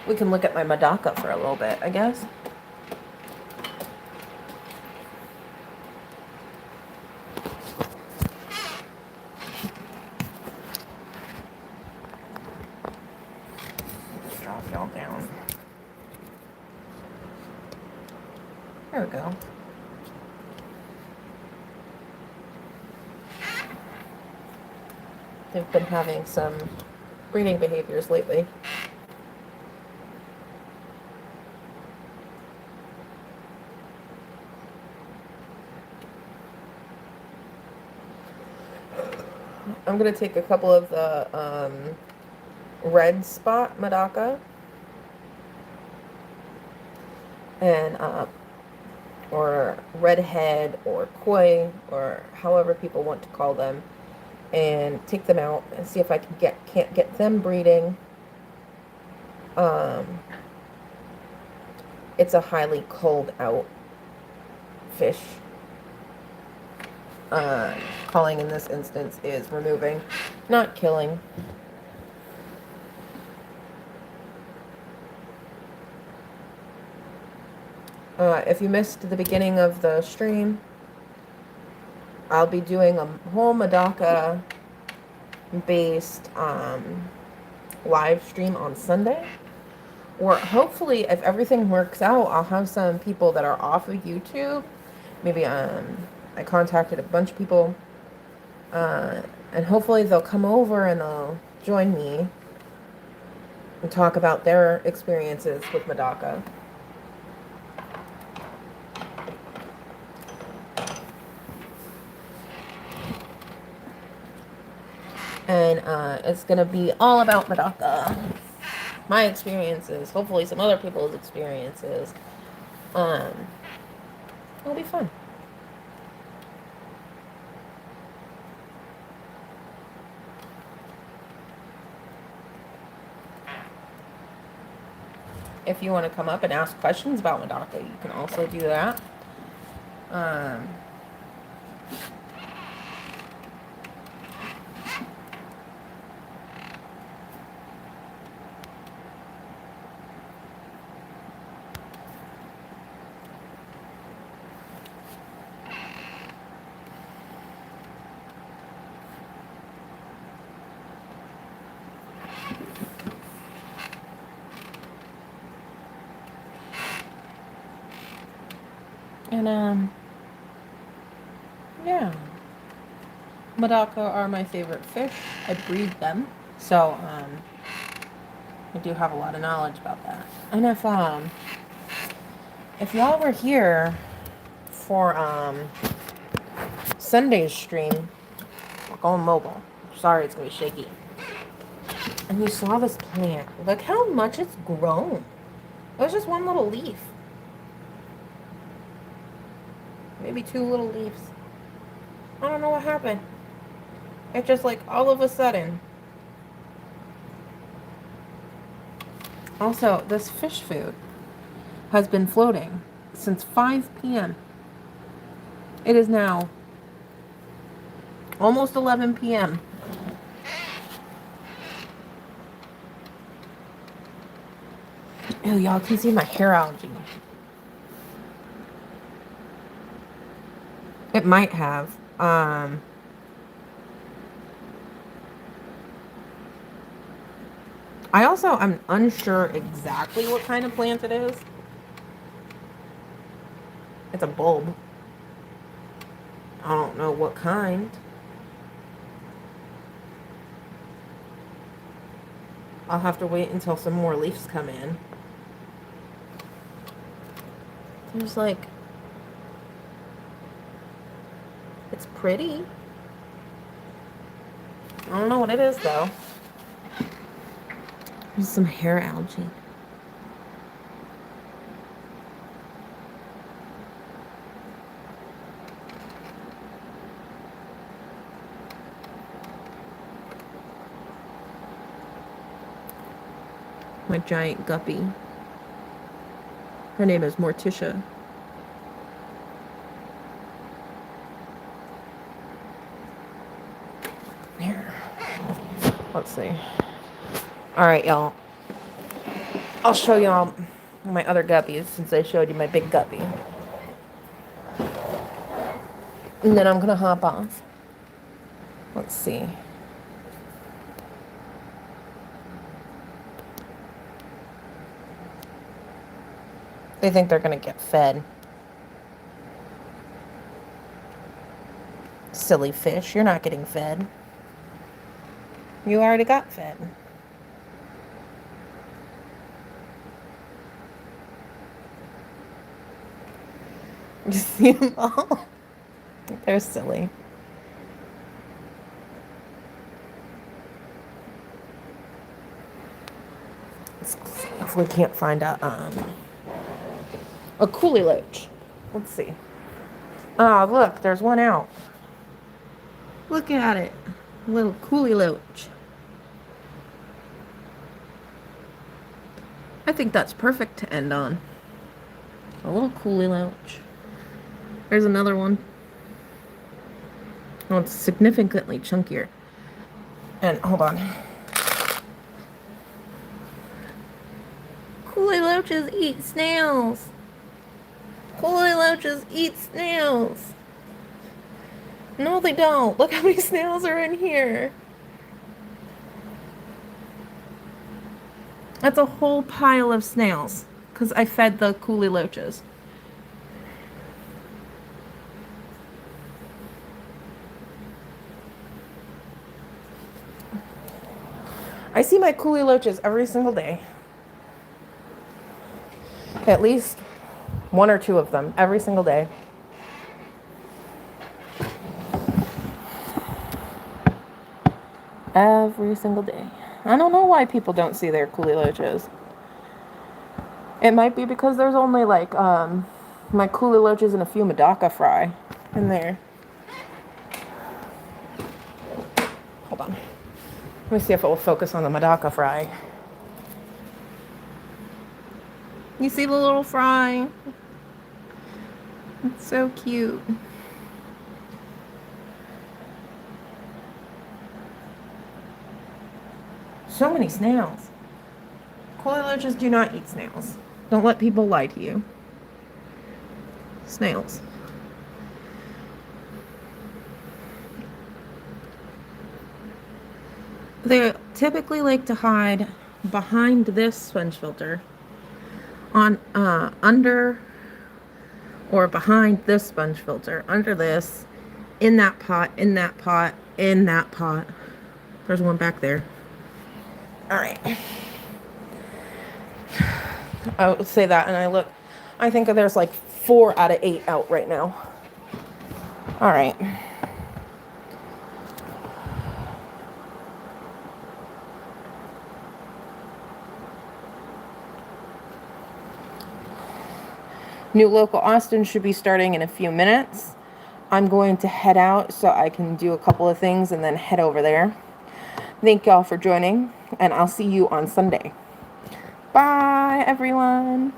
we can look at my Madaka for a little bit, I guess. Drop y'all down. There we go. They've been having some breeding behaviors lately. I'm going to take a couple of the red spot Medaka and or redhead or koi or however people want to call them, and take them out and see if I can't get them breeding. It's a highly cold out fish. Calling in this instance is removing, not killing. If you missed the beginning of the stream, I'll be doing a whole Medaka based live stream on Sunday. Or hopefully, if everything works out, I'll have some people that are off of YouTube. Maybe I contacted a bunch of people, and hopefully they'll come over and they'll join me and talk about their experiences with Medaka. And it's going to be all about Medaka. My experiences, hopefully some other people's experiences. It'll be fun. If you want to come up and ask questions about Medaka, you can also do that. And, yeah. Medaka are my favorite fish. I breed them. So, I do have a lot of knowledge about that. And if y'all were here for, Sunday's stream, we're going mobile. Sorry, it's going to be shaky. And you saw this plant. Look how much it's grown. It was just one little leaf. Maybe 2 little leaves. I don't know what happened. It just like all of a sudden. Also, this fish food has been floating since 5 p.m. It is now almost 11 p.m. Ew, y'all can see my hair algae. It might have. I'm unsure exactly what kind of plant it is. It's a bulb. I don't know what kind. I'll have to wait until some more leaves come in. There's like... It's pretty. I don't know what it is, though. There's some hair algae. My giant guppy. Her name is Morticia. Here. Let's see. Alright, y'all. I'll show y'all my other guppies since I showed you my big guppy. And then I'm gonna hop off. Let's see. They think they're gonna get fed. Silly fish, you're not getting fed. You already got fed. You see them all? They're silly. Let's see if we can't find a coolie loach. Let's see. Oh, look, there's one out. Look at it. A little coolie loach. I think that's perfect to end on. A little coolie loach. There's another one. Oh, it's significantly chunkier. And hold on. Coolie loaches eat snails. Coolie loaches eat snails. No, they don't. Look how many snails are in here. That's a whole pile of snails because I fed the coolie loaches. I see my coolie loaches every single day. At least one or two of them every single day. Every single day. I don't know why people don't see their coolie loaches. It might be because there's only like my coolie loaches and a few Medaka fry in there. Hold on. Let me see if it will focus on the Medaka fry. You see the little fry? It's so cute. So many snails. Coolie loaches do not eat snails. Don't let people lie to you. Snails. They typically like to hide behind this sponge filter, on under or behind this sponge filter, under this, in that pot, in that pot, in that pot. There's one back there. All right. I would say that, and I think there's like 4 out of 8 out right now. All right. New Local Austin should be starting in a few minutes. I'm going to head out so I can do a couple of things and then head over there. Thank y'all for joining, and I'll see you on Sunday. Bye, everyone.